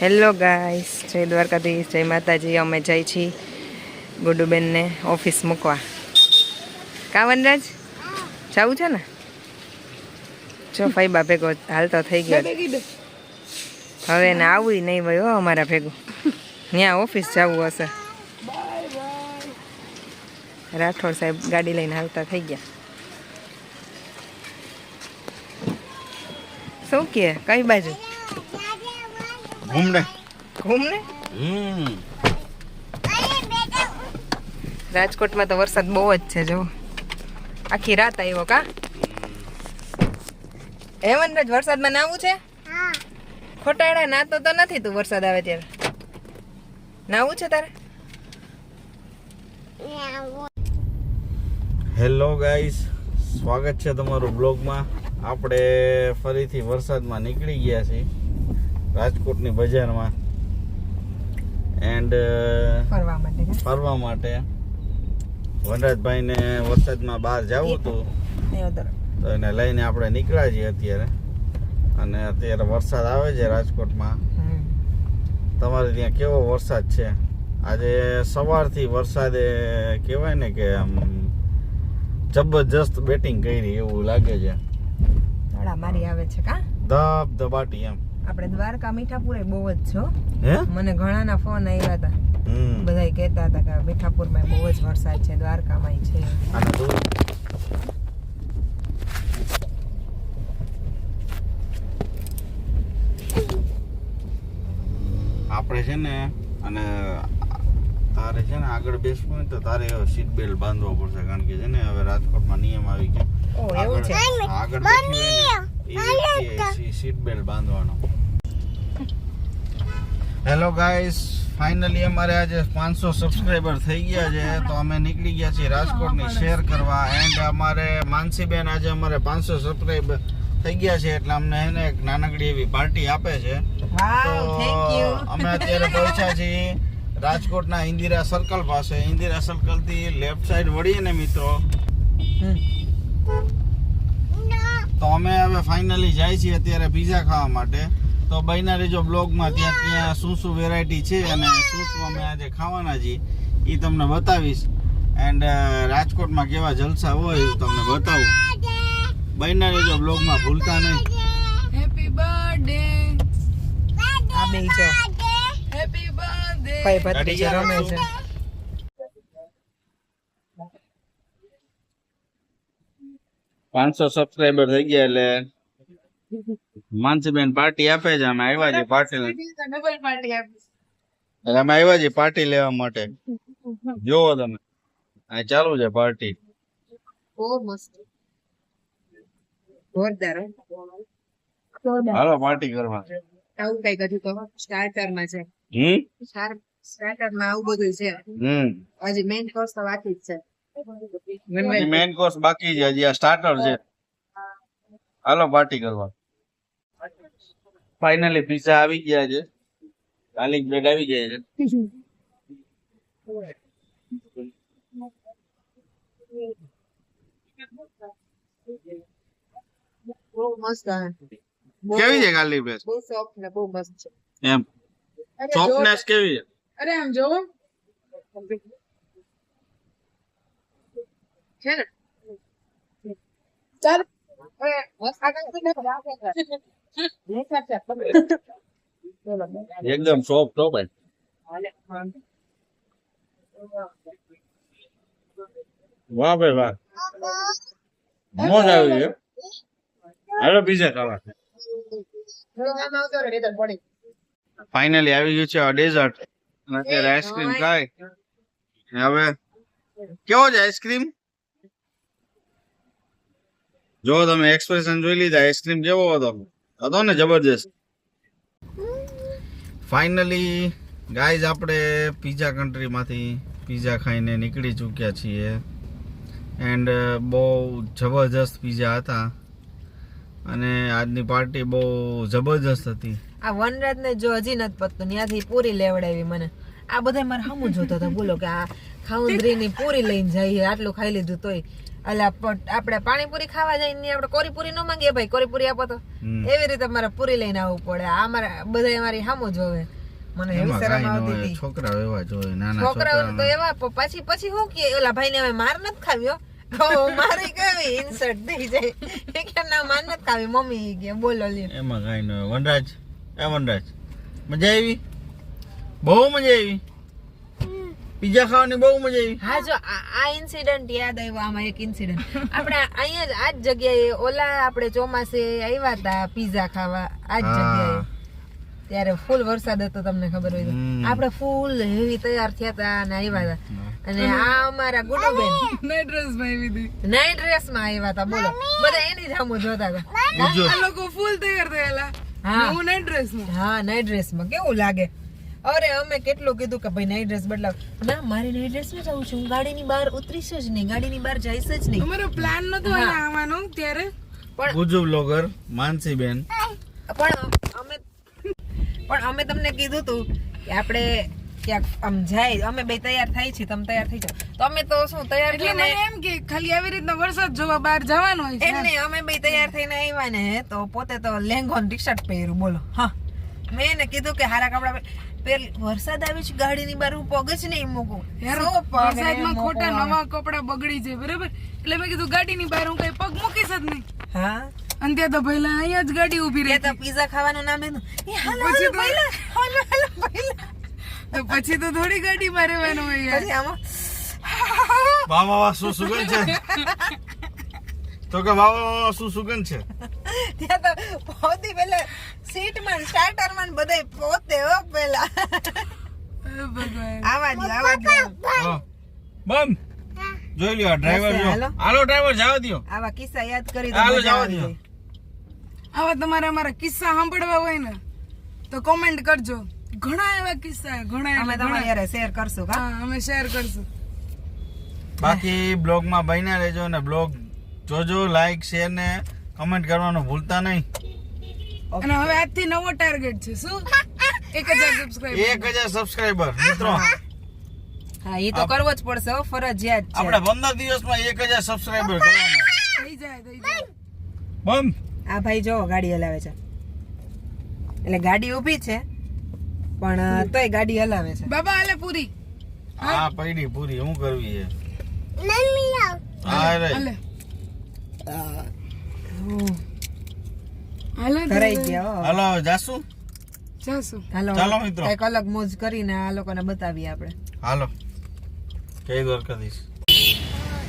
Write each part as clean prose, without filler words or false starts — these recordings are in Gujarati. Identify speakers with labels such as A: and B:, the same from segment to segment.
A: હેલો ગાઈસ, જય દ્વારકાધીશ, જય માતાજી. અમે જઈ છીએ ગુડુબેનને ઓફિસ મૂકવા. કા વનરાજ જવું છે ને? જો ફાઈબા ભેગો હાલતો થઈ ગયો. હવે ને આવું નહીં હોય હો અમારા ભેગું. ત્યાં ઓફિસ જવું હશે. રાઠોડ સાહેબ ગાડી લઈને હાલતા થઈ ગયા. શું કે કઈ બાજુ
B: ઘૂમને
A: રાજકોટમાં તો વરસાદ બહુ જ છે. જો આખી રાત આવ્યો. કા હેમંતરાજ, વરસાદમાં નાવું છે? ખોટાડા નાતો તો નથી તું વરસાદ આવે ત્યારે. નાવું છે તારે?
B: હેલો ગાઈસ, સ્વાગત છે તમારું બ્લોગમાં. આપણે ફરીથી વરસાદમાં નીકળી ગયા છીએ રાજકોટની બજારમાં એન્ડ ફરવા માટે. વનરાજભાઈને વરસાદમાં બહાર જવું હતું તો એને લઈને આપણે નીકળ્યા છીએ અત્યારે. અને અત્યારે વરસાદ આવે છે રાજકોટમાં. તમારે ત્યાં કેવો વરસાદ છે? આજે સવારથી વરસાદે કહેવાય ને કે આમ જબરજસ્ત બેટિંગ કરી એવું લાગે છે.
A: મારી આવે છે કા
B: ધબધબાટી એમ.
A: આપણે દ્વારકા મીઠાપુર બહુ જ છો.
B: હે, મને
A: ઘણાના ફોન આવ્યા હતા. બધા કહેતા હતા કે મીઠાપુરમાં બહુ જ વરસાદ છે, દ્વારકામાં છે.
B: આપણે છે ને, અને તારે છે ને આગળ બેસવું હોય તો તારે સીટ બેલ્ટ બાંધવો પડશે, કારણ કે છે ને હવે રાજકોટમાં નિયમ આવી ગયો.
A: એવું છે?
B: આગળ સીટ બેલ્ટ બાંધવાનો. હેલો ગાઈસ, ફાઇનલી અમારે આજે 500 સબસ્ક્રાઇબર થઈ ગયા છે, તો અમે નીકળી ગયા છીએ રાજકોટની શેર કરવા. એન્ડ અમારે માનસીબેન આજે અમારે 500 સબસ્ક્રાઇબર થઈ ગયા છે એટલે અમને એને એક નાનકડી એવી પાર્ટી આપે છે. તો અમે અત્યારે પહોંચ્યા છીએ રાજકોટના ઇન્દિરા સર્કલ પાસે. ઇન્દિરા સર્કલ થી લેફ્ટ સાઈડ વળીએ ને મિત્રો, તો અમે હવે ફાઇનલી જાય છીએ અત્યારે પીઝા ખાવા માટે. તો બન્યા રહેજો બ્લોગમાં. ત્યાં શું શું વેરાયટી છે અને શું શું અમે આજે ખાવાના છીએ એ તમને બતાવીશ. એન્ડ રાજકોટમાં કેવા જલસા હોય એ તમને બતાવું. બન્યા રહેજો બ્લોગમાં, ભૂલતા નહીં.
A: Happy birthday. આ બે જો હેપી બર્થડે ભાઈ ભત્રીજો રમે છે.
B: પાંચસો સબસ્ક્રાઇબર થઈ ગયા એટલે માનસીબેન પાર્ટી આપે છે. અમે આવ્યા છીએ પાર્ટી અમે આવ્યા છીએ પાર્ટી લેવા માટે. જોવો તમે, આ ચાલુ છે પાર્ટી.
A: બહુ મસ્ત, જોરદાર.
B: હાલો પાર્ટી કરવા.
A: આવું કઈ કજુ તો સ્ટાર્ટરમાં છે. સ્ટાર્ટરમાં આવું બધું છે. હજી મેઇન કોર્સ તો બાકી જ છે.
B: મેઇન કોર્સ બાકી છે, હજી આ સ્ટાર્ટર છે. હાલો પાર્ટી કરવા. ફાઇનલી પિઝા આવી ગયા છે, ગાર્લિક બ્રેડ આવી ગયા છે.
A: બહુ મસ્ત છે.
B: કેવી છે ગાર્લિક બ્રેડ?
A: બહુ સોફ્ટ ને બહુ મસ્ત છે.
B: એમ સોફ્ટનેસ કેવી છે?
A: અરે આમ જોવો છે ને. ચાલ
B: એકદમ સોફ્ટ હો ભાઈ. વાહ ભાઈ વાહ, મોજ આવી છે. હાલો પીઝા ખાવા. ફાઇનલી આવી ગયું છે ડેઝર્ટ. અત્યારે આઈસ્ક્રીમ ખાય. હવે કેવો છે આઈસ્ક્રીમ? જો તમે એક્સપ્રેશન જોઈ લીધા, આઈસ્ક્રીમ કેવો હતો ને, જબરજસ્ત. ફાઇનલી ગાઈઝ આપણે પીઝા કન્ટ્રીમાંથી પીઝા ખાઈને નીકળી ચૂક્યા છીએ. એન્ડ બહુ જબરજસ્ત પીઝા હતા અને આજની પાર્ટી બહુ જબરજસ્ત હતી.
A: આ વનરાજને જો હજી નથી પતતું, ત્યાંથી પૂરી લેવડાવી મને. આ બધા મારે હમું જોતો હતો. બોલો કે આ ખાઉન્દ્રીની પૂરી લઈને જઈએ, આટલું ખાઈ લીધું તોય અલા આપણે પાણીપુરી ખાવા જઈને આપણે કોરીપુરી ન માંગીએ ભાઈ કોરીપુરી આપો તો એવી રીતે મારે પૂરી લઈને આવવું પડે. આ મારા બધા અમારી સામું જોવે. મને એવી શરમ આવતી હતી.
B: છોકરાઓ એવા જોવે, નાના
A: છોકરાઓ તો એવા પછી હું કે ઓલા ભાઈને હવે માર નથી ખાવ્યો મારે કેવી ઇન્સર્ટ થઈ જાય કે ના માર નથી ખાવી મમ્મી કે બોલો લે
B: એમાં કઈ ન હોય. વનરાજ મજા આવી? બહુ મજા આવી? પિઝા ખાવાની બહુ મજા આવી?
A: હા જો આ ઇન્સિડન્ટ યાદ આવ્યો. આમાં એક ઇન્સિડન્ટ આપણે અહીંયા જ આ જ જગ્યાએ ઓલા આપણે ચોમાસે આવ્યા હતા પિઝા ખાવા આ જ જગ્યાએ. ત્યારે ફૂલ વરસાદ હતો તમને ખબર હોય તો. આપણે ફૂલ હેવી તૈયાર થયા હતા અને આવ્યા હતા. અને આ અમારા ગુડુબેન નાઈટ ડ્રેસ માં આવ્યા હતા. બોલો બધા એની સામું જોતા હતા.
C: આ લોકો ફૂલ તૈયાર થયેલા. હું નાઈટ ડ્રેસ માં.
A: હા નાઈટ ડ્રેસ માં કેવું લાગે. અરે અમે કેટલું કીધું કે ભાઈ નાઈટ ડ્રેસ બદલાવ. ના મારે નાઈટ ડ્રેસ માં જવું છે. હું ગાડીની બહાર ઉતરીશ જ નહીં, ગાડીની બહાર જઈશ જ નહીં.
C: અમારો પ્લાન નતો આવવાનો ત્યારે
A: પણ
B: ગુજુ બ્લોગર માનસીબેન
A: પણ અમે તમને કીધું તું કે આપણે ક્યાંક આમ જાય. અમે બે તૈયાર થાય છે, તમે તૈયાર થઈ જાઓ. તો અમે તો શું તૈયાર
C: એટલે મને એમ કે ખાલી આવી રીતના વરસાદ જોવા બહાર જવાનું હોય છે.
A: એમ નહીં, અમે બે તૈયાર થઈને આવ્યા ને તો પોતે તો લેંગો ને ટી શર્ટ પહેર્યું. બોલો હા મેં એને કીધું કે હારા કપડા પહેર. વરસાદ આવી છે ગાડીની બહાર હું પગ જ નહીં મૂકું.
C: વરસાદમાં ખોટા નવા કપડા બગડી જાય બરાબર. એટલે મેં કીધું ગાડીની બહાર હું કઈ પગ મૂકીશ જ નહીં.
A: હા
C: અને ત્યાં તો પહેલા અહીંયા જ ગાડી ઉભી રહી.
A: તો પિઝા ખાવાનું નામ એનું.
C: તો પછી તો થોડી ગાડીમાં રહેવાનું હોય
A: પછી આમાં
B: વાહ વાહ વાહ શું સુગંધ છે. તો કે વાહ વાહ વાહ શું સુગંધ છે.
A: ત્યાં તો પોતી પેલા સીટમાં સ્ટાર્ટરમાં બધાય પોતે હો પેલા
C: ભગવાન.
A: આવા જ
B: બમ જોઈ લ્યો ડ્રાઈવર જો. હાલો ડ્રાઈવર જવા દ્યો.
A: આવા કિસ્સા યાદ કરી
B: હાલો જવા દ્યો.
C: આવા તમારા અમારા કિસ્સા સાંભળવા હોય ને તો કોમેન્ટ કરજો. ઘણા એવા કિસ્સા ઘણા
A: અમે તમારી યારે શેર કરશું કા.
C: હા અમે શેર કરશું.
B: બાકી બ્લોગ માં બન્યા રહેજો ને બ્લોગ જોજો, લાઈક શેર ને કમેન્ટ કરવાનું ભૂલતા નહીં.
C: અને હવે આજથી નવો ટાર્ગેટ છે શું 1000 સબસ્ક્રાઇબર.
B: 1000 સબસ્ક્રાઇબર મિત્રો.
A: હા એ તો કરવો જ પડશે હો, ફરજિયાત છે.
B: આપણે 15 દિવસમાં 1000 સબસ્ક્રાઇબર કરવાના.
C: થઈ જાય.
B: બમ
A: આ ભાઈ જો ગાડી હલાવે છે. એટલે ગાડી ઊભી છે પણ તોય ગાડી હલાવે છે.
C: બાબા હાલે પૂરી.
B: હા પૈડી પૂરી હું કરવી છે. હા રે
C: હાલે. હાલે
A: ધરાઈ ગયા હો.
B: હાલો જાસુ.
C: જાસુ.
A: હાલો
B: ચાલો મિત્રો.
A: કઈક અલગ મોજ કરીને આ લોકોને બતાવીએ આપણે.
B: હાલો જય દ્વારકાધીશ.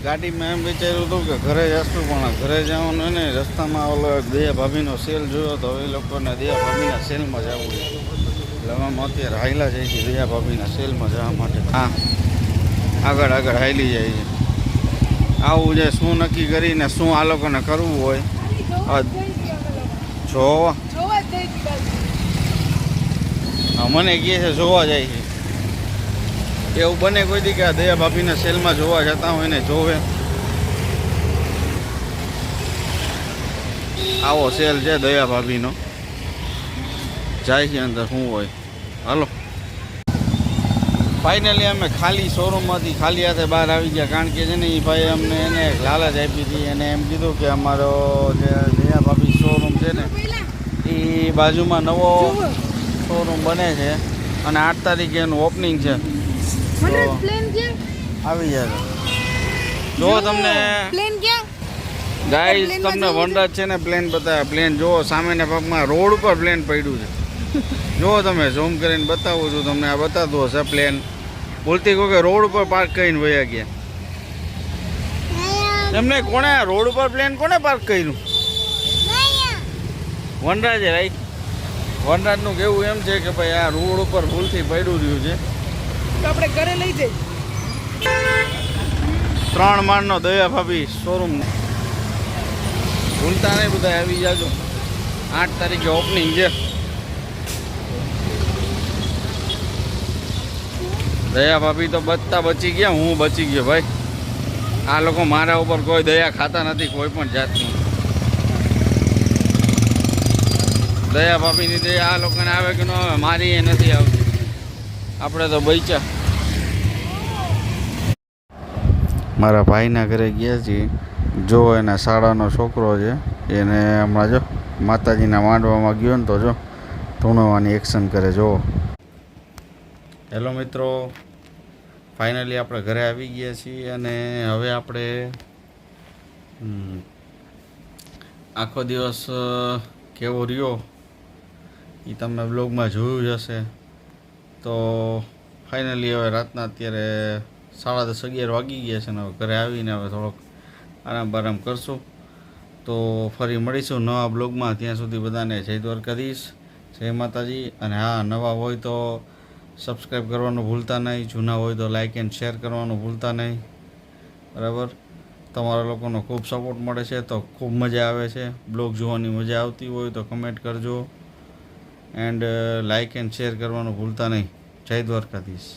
B: ગાડીમાં એમ વિચાર્યું હતું કે ઘરે જશું પણ ઘરે જવાનું હોય ને રસ્તામાં ઓલો દયા ભાભીનો સેલ જોયો તો એ લોકોને દયા ભાભીના સેલમાં જવું છે. એટલે અમે અત્યારે હાઈલા જાય છે દયા ભાભીના સેલમાં જવા માટે. હા આગળ આગળ હાઈલી જાય છે. આવું છે શું નક્કી કરીને શું આ લોકોને કરવું હોય જોવા. મને કહે છે જોવા જાય છે. એવું બને કોઈ દી કે આ દયા ભાભીના સેલમાં જોવા જતા હોય ને જોવે. આવો સેલ છે દયા ભાભીનો. જાય છે અંદર શું હોય. હાલો ફાઇનલી અમે ખાલી શોરૂમમાંથી ખાલી હાથે બહાર આવી ગયા. કારણ કે છે ને એ ભાઈ અમને એને એક લાલચ આપી હતી. એને એમ કીધું કે અમારો જે દયા ભાભી શોરૂમ છે ને એ બાજુમાં નવો શોરૂમ બને છે અને 8 તારીખે એનું ઓપનિંગ છે. આવી જાય જો તમને ગાઈસ તમને વનરાજ છે ને પ્લેન બતાવે. પ્લેન જો સામેના ભાગમાં રોડ ઉપર પ્લેન પડ્યું છે. જો તમે ઝૂમ કરીને બતાવું છું તમને. આ બતાવતું હશે પ્લેન. બોલતી કહો કે રોડ ઉપર પાર્ક કરીને વયા ગયા. એમને કોણે રોડ ઉપર પ્લેન કોને પાર્ક કર્યું? વનરાજે રાઈટ. વનરાજનું કેવું એમ છે કે ભાઈ આ રોડ ઉપર ભૂલથી પડ્યું રહ્યું છે
C: તો આપણે ઘરે લઈ જઈએ.
B: 3 માળનો દયા ભાભી શોરૂમ. ભૂલતા નહીં બધા આવી જાજો. 8 તારીખે ઓપનિંગ છે. દયા ભાભી તો બચી ગયા. હું બચી ગયો ભાઈ. આ લોકો મારા ઉપર કોઈ દયા ખાતા નથી કોઈ પણ જાતની. દયા ભાભીની દયા આ લોકોને આવે કે ન આવે મારી એ નથી આવતી. આપણે તો બચ્યા. મારા ભાઈના ઘરે ગયા છીએ. જો એના શાળાનો છોકરો છે એને હમણાં જો માતાજીના માંડવામાં ગયો ને તો જો ધૂણવાની એક્શન કરે. જો હેલો મિત્રો, ફાઇનલી આપણે ઘરે આવી ગયા છીએ અને હવે આપણે આખો દિવસ કેવો રહ્યો એ તમે બ્લોગમાં જોયું જ હશે. તો ફાઇનલી હવે રાતના અત્યારે 10:30-11 વાગી ગયા છે ને હવે ઘરે આવીને હવે થોડોક આરામ કરશું. તો ફરી મળીશું નવા બ્લોગમાં. ત્યાં સુધી બધાને જય દ્વારકાધીશ, જય માતાજી. અને હા, નવા હોય તો સબસ્ક્રાઈબ કરવાનું ભૂલતા નહીં, જૂના હોય તો લાઇક એન્ડ શેર કરવાનું ભૂલતા નહીં. બરાબર, તમારા લોકોનો ખૂબ સપોર્ટ મળે છે તો ખૂબ મજા આવે છે. બ્લોગ જોવાની મજા આવતી હોય તો કમેન્ટ કરજો એન્ડ લાઇક એન્ડ શેર કરવાનું ભૂલતા નહીં. જય દ્વારકાધીશ.